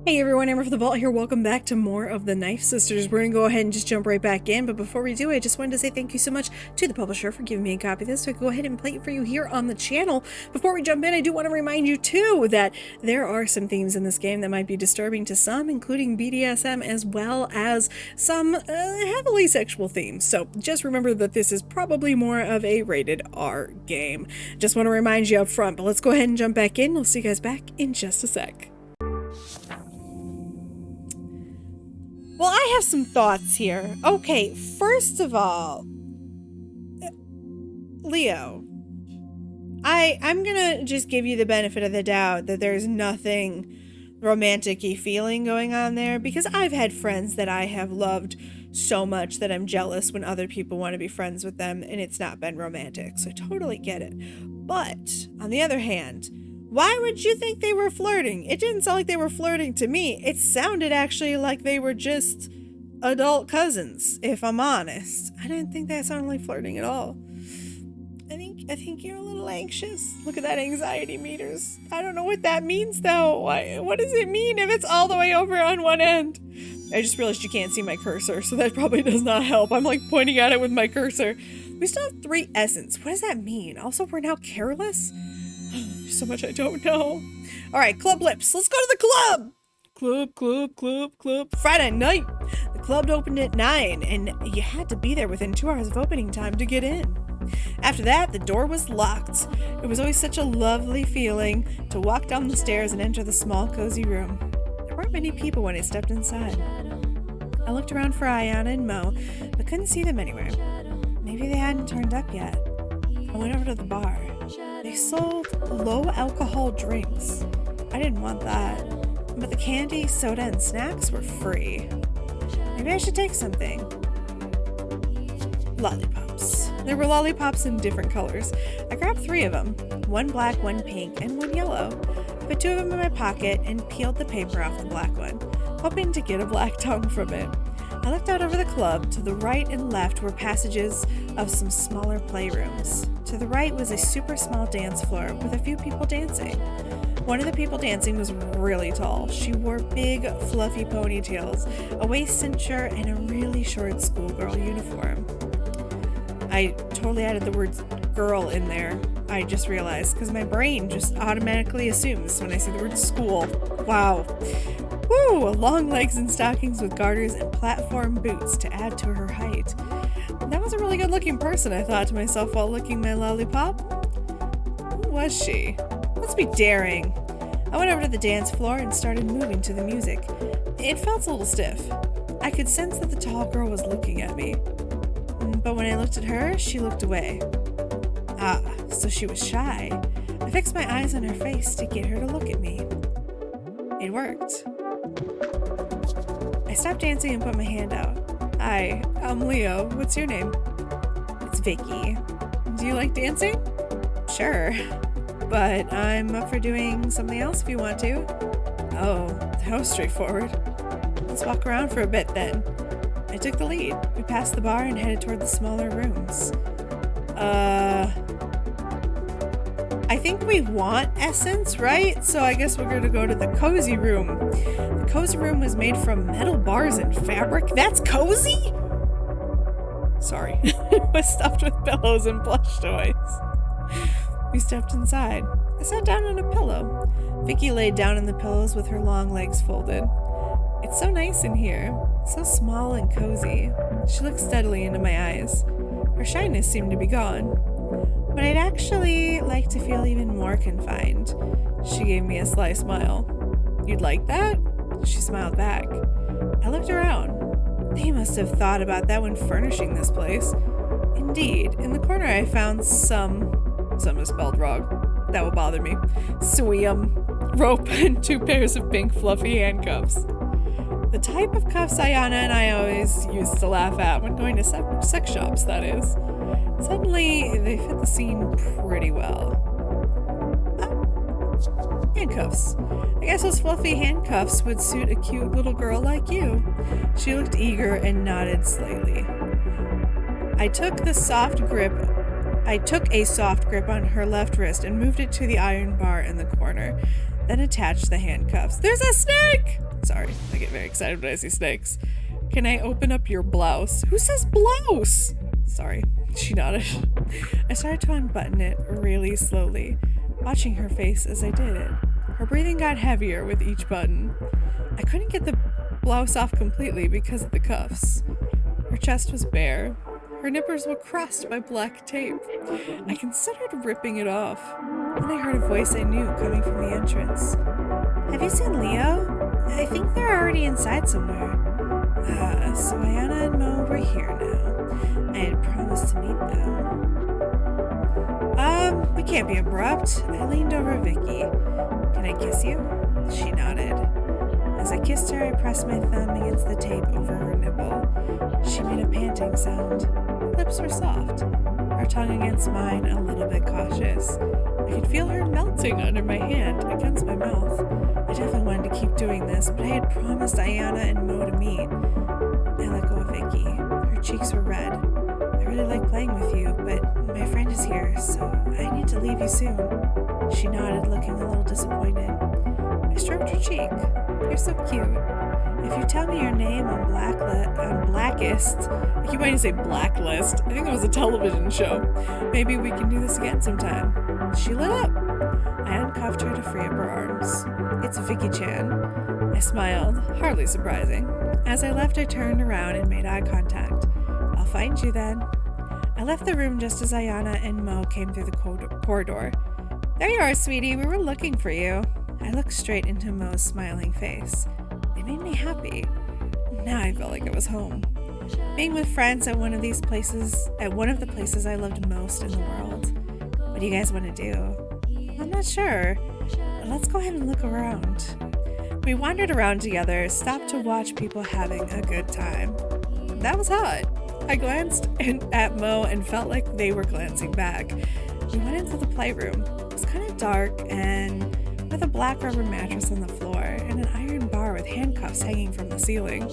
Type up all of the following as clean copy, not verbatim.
Hey everyone, AmberFrmThVault here. Welcome back to more of the Knife Sisters. We're going to go ahead and just jump right back in, but before we do, I just wanted to say thank you so much to the publisher for giving me a copy of this so I can go ahead and play it for you here on the channel. Before we jump in, I do want to remind you too that there are some themes in this game that might be disturbing to some, including BDSM as well as some heavily sexual themes. So just remember that this is probably more of a rated R game. Just want to remind you up front, but let's go ahead and jump back in. We'll see you guys back in just a sec. Well, I have some thoughts here. Okay, first of all, Leo, I'm gonna just give you the benefit of the doubt that there's nothing romantic-y feeling going on there, because I've had friends that I have loved so much that I'm jealous when other people want to be friends with them and it's not been romantic, so I totally get it. But, on the other hand, why would you think they were flirting? It didn't sound like they were flirting to me. It sounded actually like they were just adult cousins, if I'm honest. I didn't think that sounded like flirting at all. I think you're a little anxious. Look at that anxiety meters. I don't know what that means though. What does it mean if it's all the way over on one end? I just realized you can't see my cursor, so that probably does not help. I'm like pointing at it with my cursor. We still have 3 essence. What does that mean? Also, we're now careless? So much I don't know. All right, club lips. Let's go to the club. Club. Friday night. The club opened at 9, and you had to be there within 2 hours of opening time to get in. After that, the door was locked. It was always such a lovely feeling to walk down the stairs and enter the small, cozy room. There weren't many people when I stepped inside. I looked around for Ayana and Mo, but couldn't see them anywhere. Maybe they hadn't turned up yet. I went over to the bar. They sold low-alcohol drinks. I didn't want that, but the candy, soda, and snacks were free. Maybe I should take something. Lollipops. There were lollipops in different colors. I grabbed 3 of them, 1 black, 1 pink, and 1 yellow. I put 2 of them in my pocket and peeled the paper off the black one, hoping to get a black tongue from it. I looked out over the club. To the right and left were passages of some smaller playrooms. To the right was a super small dance floor with a few people dancing. One of the people dancing was really tall. She wore big, fluffy ponytails, a waist cincher, and a really short schoolgirl uniform. I totally added the word girl in there. I just realized, because my brain just automatically assumes when I see the word school. Wow. Woo! Long legs and stockings with garters and platform boots to add to her height. That was a really good looking person, I thought to myself while licking my lollipop. Who was she? Let's be daring. I went over to the dance floor and started moving to the music. It felt a little stiff. I could sense that the tall girl was looking at me. But when I looked at her, she looked away. Ah, so she was shy. I fixed my eyes on her face to get her to look at me. It worked. I stopped dancing and put my hand out. Hi, I'm Leo. What's your name? It's Vicky. Do you like dancing? Sure. But I'm up for doing something else if you want to. Oh, that was straightforward. Let's walk around for a bit then. I took the lead. We passed the bar and headed toward the smaller rooms. I think we want essence, right? So I guess we're gonna go to the cozy room. The cozy room was made from metal bars and fabric. That's cozy? Sorry. It was stuffed with pillows and plush toys. We stepped inside. I sat down on a pillow. Vicky laid down on the pillows with her long legs folded. It's so nice in here. So small and cozy. She looked steadily into my eyes. Her shyness seemed to be gone. But I'd actually like to feel even more confined. She gave me a sly smile. You'd like that? She smiled back. I looked around. They must have thought about that when furnishing this place. Indeed, in the corner I found some is spelled wrong. That will bother me. Swim, rope, and 2 pairs of pink fluffy handcuffs. The type of cuffs Ayana and I always used to laugh at when going to sex shops, that is. Suddenly, they fit the scene pretty well. Handcuffs. I guess those fluffy handcuffs would suit a cute little girl like you. She looked eager and nodded slightly. I took a soft grip on her left wrist and moved it to the iron bar in the corner, then attached the handcuffs. There's a snake! Sorry, I get very excited when I see snakes. Can I open up your blouse? Who says blouse? Sorry, she nodded. I started to unbutton it really slowly, watching her face as I did it. Her breathing got heavier with each button. I couldn't get the blouse off completely because of the cuffs. Her chest was bare. Her nippers were crossed by black tape. I considered ripping it off. Then I heard a voice I knew coming from the entrance. Have you seen Leo? I think they're already inside somewhere. So Ayana and Mo were here now. I had promised to meet them. We can't be abrupt. I leaned over Vicky. Can I kiss you? She nodded. As I kissed her, I pressed my thumb against the tape over her nipple. She made a panting sound. Her lips were soft, her tongue against mine a little bit cautious. I could feel her melting under my hand against my mouth. I definitely wanted to keep doing this, but I had promised Ayana and Mo to meet. I let go of Vicky. Her cheeks were red. I really like playing with you, but my friend is here, so I need to leave you soon. She nodded, looking a little disappointed. I stroked her cheek. You're so cute. If you tell me your name on Blackist, I keep wanting to say Blacklist. I think it was a television show. Maybe we can do this again sometime. She lit up. I uncuffed her to free up her arms. It's Vicky-chan. I smiled, hardly surprising. As I left, I turned around and made eye contact. I'll find you then. I left the room just as Ayana and Mo came through the corridor. There you are, sweetie. We were looking for you. I looked straight into Mo's smiling face. It made me happy. Now I felt like I was home. Being with friends at one of the places I loved most in the world. What do you guys want to do? I'm not sure, but let's go ahead and look around. We wandered around together, stopped to watch people having a good time. That was hot. I glanced at Mo and felt like they were glancing back. We went into the playroom. It was kind of dark and with a black rubber mattress on the floor and an iron bar with handcuffs hanging from the ceiling.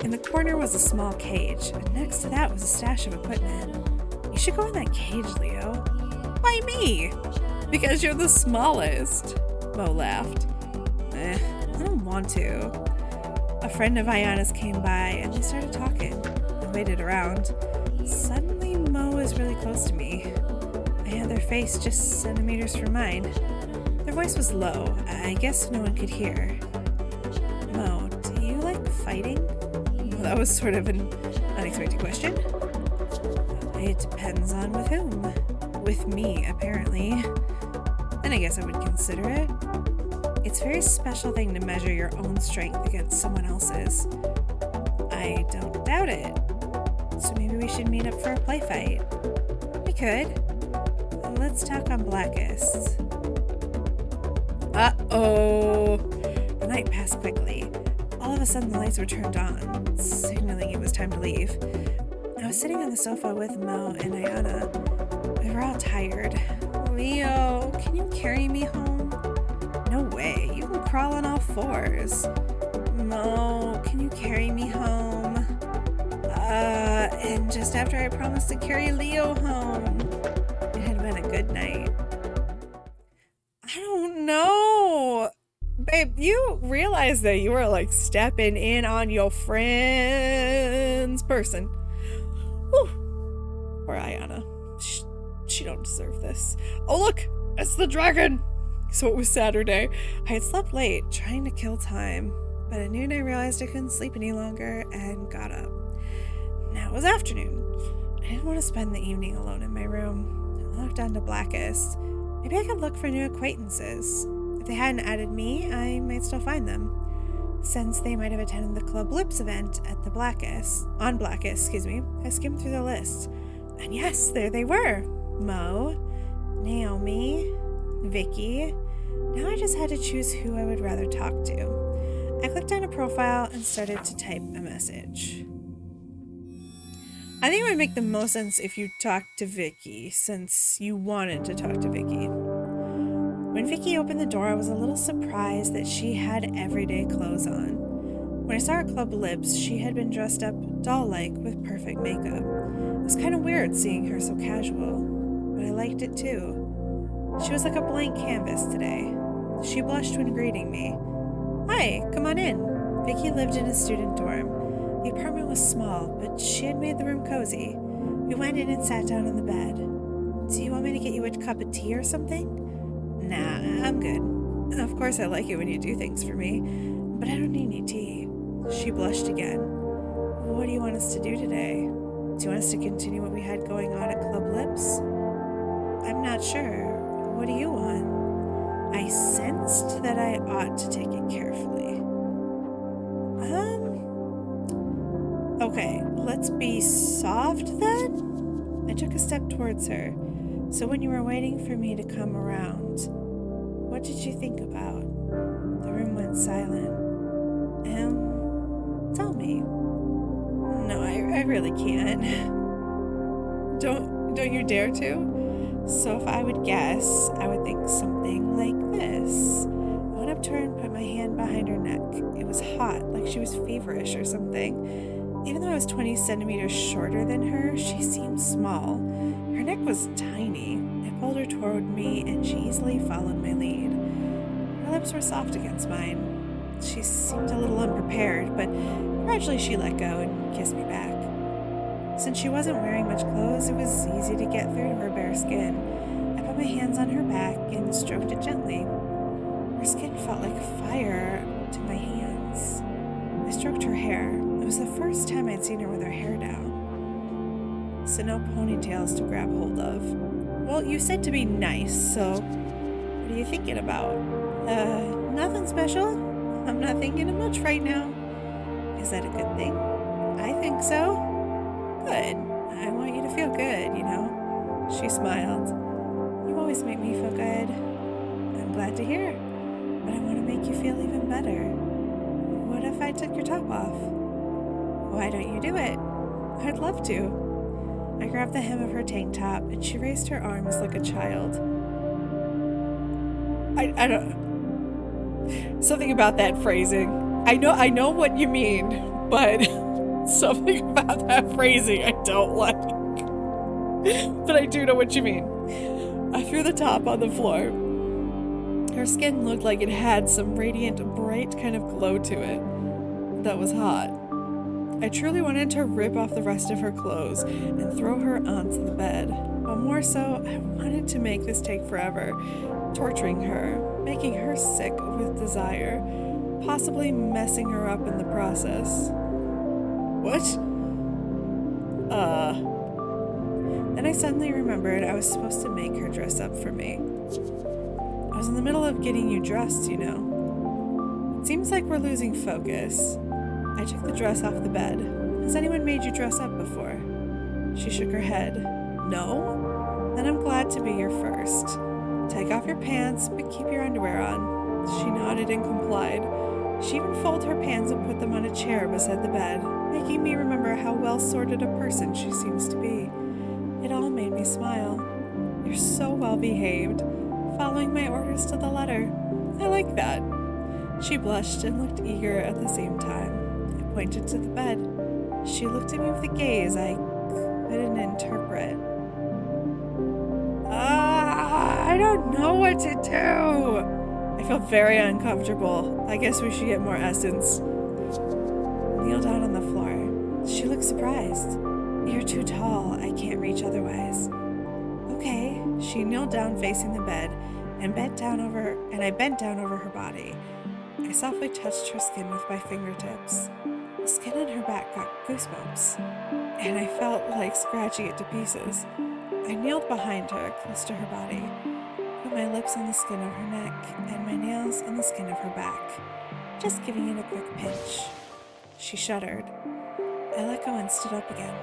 In the corner was a small cage, and next to that was a stash of equipment. You should go in that cage, Leo. Why me? Because you're the smallest. Mo laughed. I don't want to. A friend of Ayana's came by and they started talking. I waited around. Suddenly, Mo was really close to me. I had their face just centimeters from mine. Their voice was low. I guess no one could hear. Mo, do you like fighting? Well, that was sort of an unexpected question. It depends on with whom. With me, apparently. Then I guess I would consider it. It's a very special thing to measure your own strength against someone else's. I don't doubt it. So maybe we should meet up for a play fight. We could. Let's talk on Blackist. Uh-oh. The night passed quickly. All of a sudden the lights were turned on, signaling it was time to leave. I was sitting on the sofa with Mo and Ayana. We were all tired. Leo, can you carry me home? No way, you can crawl on all fours. Mo, can you carry me home? And just after I promised to carry Leo home. It had been a good night. I don't know. Babe, you realize that you are like stepping in on your friend's person. Whew. Poor Ayana. She don't deserve this. Oh look, it's the dragon. So it was Saturday. I had slept late, trying to kill time. But at noon I realized I couldn't sleep any longer and got up. Now it was afternoon. I didn't want to spend the evening alone in my room. I looked onto Blackist. Maybe I could look for new acquaintances. If they hadn't added me, I might still find them. Since they might have attended the Club Lips event at the Blackist, I skimmed through the list. And yes, there they were. Mo, Naomi, Vicky. Now I just had to choose who I would rather talk to. I clicked on a profile and started to type a message. I think it would make the most sense if you talked to Vicky, since you wanted to talk to Vicky. When Vicky opened the door, I was a little surprised that she had everyday clothes on. When I saw her Club Lips, she had been dressed up doll-like with perfect makeup. It was kind of weird seeing her so casual, but I liked it too. She was like a blank canvas today. She blushed when greeting me. Hi, come on in. Vicky lived in a student dorm. The apartment was small, but she had made the room cozy. We went in and sat down on the bed. Do you want me to get you a cup of tea or something? Nah, I'm good. Of course I like it when you do things for me, but I don't need any tea. She blushed again. What do you want us to do today? Do you want us to continue what we had going on at Club Lips? I'm not sure. What do you want? I sensed that I ought to take it carefully. Okay, let's be soft then? I took a step towards her. So when you were waiting for me to come around, what did you think about? The room went silent. Tell me. No, I really can't. Don't you dare to? So if I would guess, I would think something like this. I went up to her and put my hand behind her neck. It was hot, like she was feverish or something. Even though I was 20 centimeters shorter than her, she seemed small. Her neck was tiny. I pulled her toward me, and she easily followed my lead. Her lips were soft against mine. She seemed a little unprepared, but gradually she let go and kissed me back. Since she wasn't wearing much clothes, it was easy to get through to her bare skin. I put my hands on her back and stroked it gently. Her skin felt like fire to my hands. I stroked her hair. It was the first time I'd seen her with her hair down. So no ponytails to grab hold of. Well, you said to be nice, so what are you thinking about? Nothing special. I'm not thinking of much right now. Is that a good thing? I think so. Good. I want you to feel good, you know. She smiled. You always make me feel good. I'm glad to hear. But I want to make you feel even better. What if I took your top off? Why don't you do it? I'd love to. I grabbed the hem of her tank top and she raised her arms like a child. I don't... Something about that phrasing. I know what you mean, but something about that phrasing I don't like. But I do know what you mean. I threw the top on the floor. Her skin looked like it had some radiant, bright kind of glow to it. That was hot. I truly wanted to rip off the rest of her clothes and throw her onto the bed. But more so, I wanted to make this take forever, torturing her, making her sick with desire, possibly messing her up in the process. What? Then I suddenly remembered I was supposed to make her dress up for me. I was in the middle of getting you dressed, you know. It seems like we're losing focus. I took the dress off the bed. Has anyone made you dress up before? She shook her head. No? Then I'm glad to be your first. Take off your pants, but keep your underwear on. She nodded and complied. She even folded her pants and put them on a chair beside the bed, making me remember how well-sorted a person she seems to be. It all made me smile. You're so well-behaved, following my orders to the letter. I like that. She blushed and looked eager at the same time. I pointed to the bed. She looked at me with a gaze I couldn't interpret. I don't know what to do. I feel very uncomfortable. I guess we should get more essence. Kneel down on the floor. She looked surprised. You're too tall. I can't reach otherwise. Okay. She kneeled down facing the bed and I bent down over her body. I softly touched her skin with my fingertips. The skin on her back got goosebumps, and I felt like scratching it to pieces. I kneeled behind her, close to her body, put my lips on the skin of her neck and my nails on the skin of her back, just giving it a quick pinch. She shuddered. I let go and stood up again.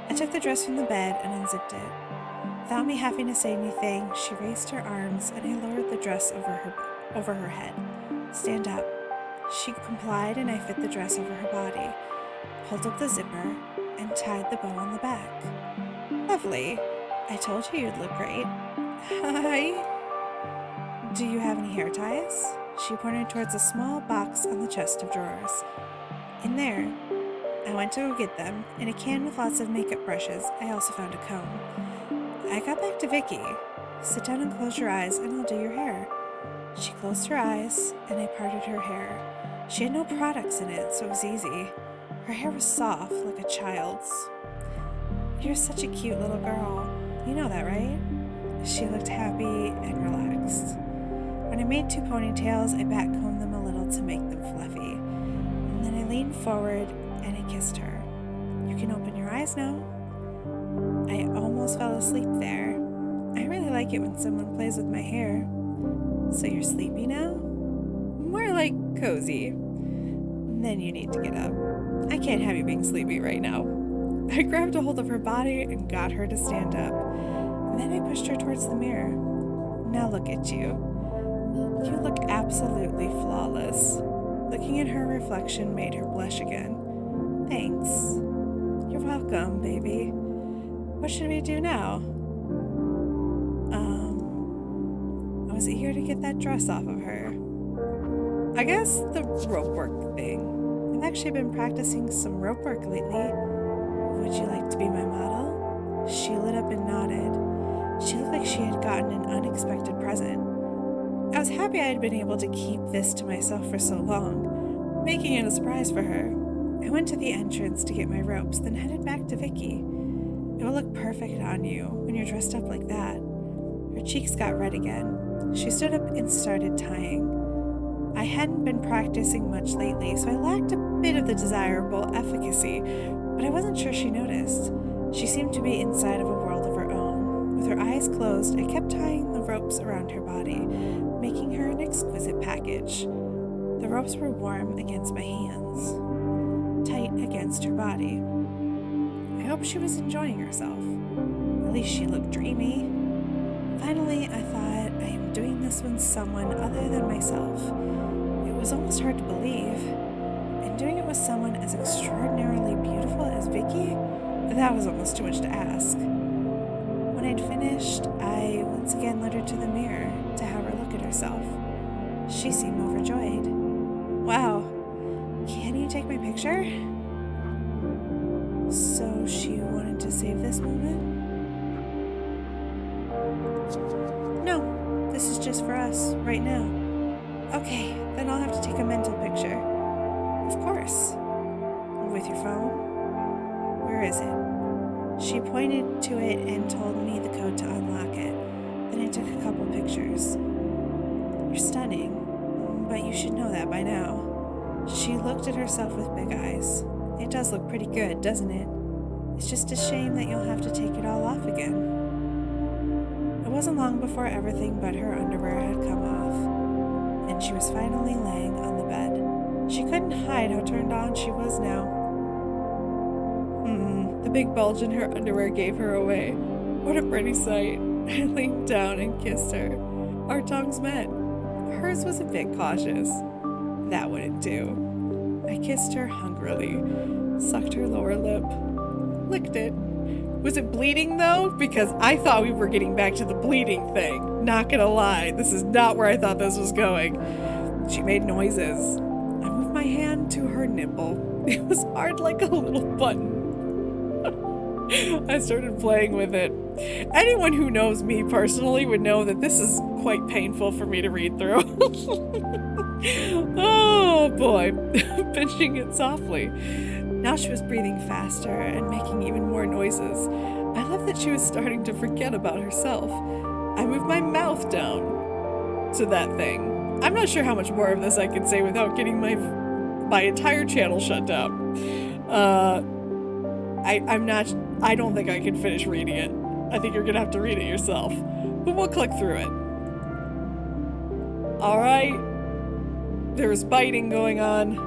I took the dress from the bed and unzipped it. Without me having to say anything, she raised her arms and I lowered the dress over her head. Stand up. She complied and I fit the dress over her body, pulled up the zipper, and tied the bow on the back. Lovely. I told you you'd look great. Hi. Do you have any hair ties? She pointed towards a small box on the chest of drawers. In there. I went to go get them. In a can with lots of makeup brushes, I also found a comb. I got back to Vicky. Sit down and close your eyes and I'll do your hair. She closed her eyes and I parted her hair. She had no products in it, so it was easy. Her hair was soft, like a child's. You're such a cute little girl. You know that, right? She looked happy and relaxed. When I made 2 ponytails, I backcombed them a little to make them fluffy. And then I leaned forward and I kissed her. You can open your eyes now. I almost fell asleep there. I really like it when someone plays with my hair. So you're sleepy now? More like cozy. Then you need to get up. I can't have you being sleepy right now. I grabbed a hold of her body and got her to stand up. Then I pushed her towards the mirror. Now look at you. You look absolutely flawless. Looking at her reflection made her blush again. Thanks. You're welcome, baby. What should we do now? I was eager to get that dress off of her. I guess the rope work thing. I've actually been practicing some rope work lately. Would you like to be my model? She lit up and nodded. She looked like she had gotten an unexpected present. I was happy I had been able to keep this to myself for so long, making it a surprise for her. I went to the entrance to get my ropes, then headed back to Vicky. It will look perfect on you when you're dressed up like that. Her cheeks got red again. She stood up and started tying. I hadn't been practicing much lately, so I lacked a bit of the desirable efficacy, but I wasn't sure she noticed. She seemed to be inside of a world of her own. With her eyes closed, I kept tying the ropes around her body, making her an exquisite package. The ropes were warm against my hands, tight against her body. I hoped she was enjoying herself. At least she looked dreamy. Finally, I thought, I am doing this with someone other than myself. It was almost hard to believe. And doing it with someone as extraordinarily beautiful as Vicky, that was almost too much to ask. When I'd finished, I once again led her to the mirror to have her look at herself. She seemed overjoyed. Wow, can you take my picture? So she wanted to save this moment? No, this is just for us, right now. Okay, then I'll have to take a mental picture. Of course. With your phone? Where is it? She pointed to it and told me the code to unlock it. Then I took a couple pictures. You're stunning, but you should know that by now. She looked at herself with big eyes. It does look pretty good, doesn't it? It's just a shame that you'll have to take it all off again. It wasn't long before everything but her underwear had come off, and she was finally laying on the bed. She couldn't hide how turned on she was now. The big bulge in her underwear gave her away. What a pretty sight. I leaned down and kissed her. Our tongues met. Hers was a bit cautious. That wouldn't do. I kissed her hungrily, sucked her lower lip, licked it. Was it bleeding though? Because I thought we were getting back to the bleeding thing. Not gonna lie, this is not where I thought this was going. She made noises. I moved my hand to her nipple. It was hard like a little button. I started playing with it. Anyone who knows me personally would know that this is quite painful for me to read through. Oh boy, pinching it softly. Now she was breathing faster and making even more noises. I loved that she was starting to forget about herself. I moved my mouth down to that thing. I'm not sure how much more of this I can say without getting my entire channel shut down. I don't think I can finish reading it. I think you're gonna have to read it yourself. But we'll click through it. Alright. There was biting going on.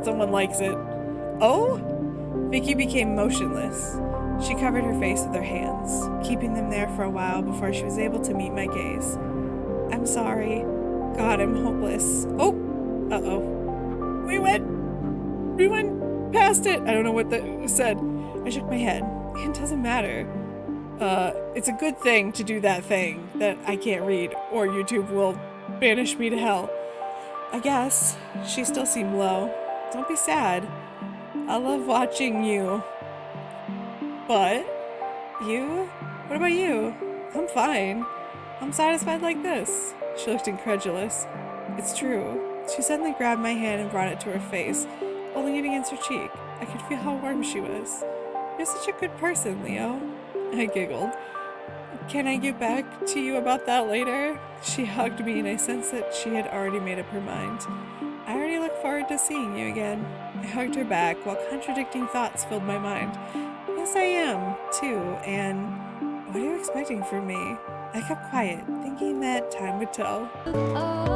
Someone likes it. Oh? Vicky became motionless. She covered her face with her hands, keeping them there for a while before she was able to meet my gaze. I'm sorry. God, I'm hopeless. Oh! Uh-oh. We went past it. I don't know what that said. I shook my head. It doesn't matter. It's a good thing to do that thing that I can't read, or YouTube will banish me to hell. I guess. She still seemed low. Don't be sad. I love watching you. But you? What about you? I'm fine. I'm satisfied like this. She looked incredulous. It's true. She suddenly grabbed my hand and brought it to her face, holding it against her cheek. I could feel how warm she was. You're such a good person, Leo. I giggled. Can I get back to you about that later? She hugged me and I sensed that she had already made up her mind. I already look forward to seeing you again. I hugged her back while contradicting thoughts filled my mind. Yes, I am, too, and what are you expecting from me? I kept quiet, thinking that time would tell.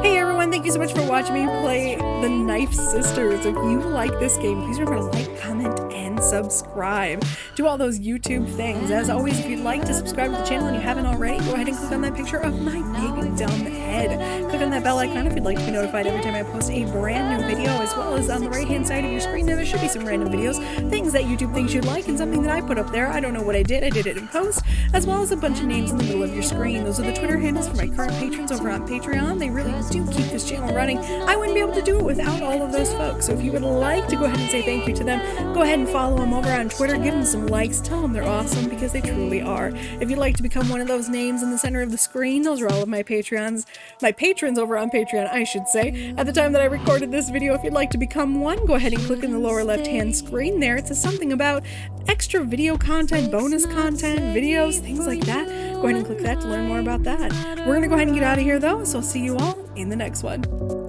Hey everyone, thank you so much for watching me play The Knife Sisters. If you like this game, please remember to like, comment, and subscribe. Do all those YouTube things. As always, if you'd like to subscribe to the channel and you haven't already, go ahead and click on that picture of my big dumb head. Click on that bell icon if you'd like to be notified every time I post a brand new video, as well as on the right hand side of your screen there should be some random videos, things that YouTube thinks you'd like, and something that I put up there. I don't know what I did it in post, as well as a bunch of names in the middle of your screen. Those are the Twitter handles for my current patrons over on Patreon. They really do keep this channel running. I wouldn't be able to do it without all of those folks. So if you would like to go ahead and say thank you to them, go ahead and follow them over on Twitter. Give them some likes. Tell them they're awesome, because they truly are. If you'd like to become one of those names in the center of the screen, those are all of my patrons over on Patreon, I should say. At the time that I recorded this video, if you'd like to become one, go ahead and click in the lower left-hand screen there. It says something about extra video content, bonus content, videos, things like that. Go ahead and click that to learn more about that. We're going to go ahead and get out of here though, so I'll see you all in the next one.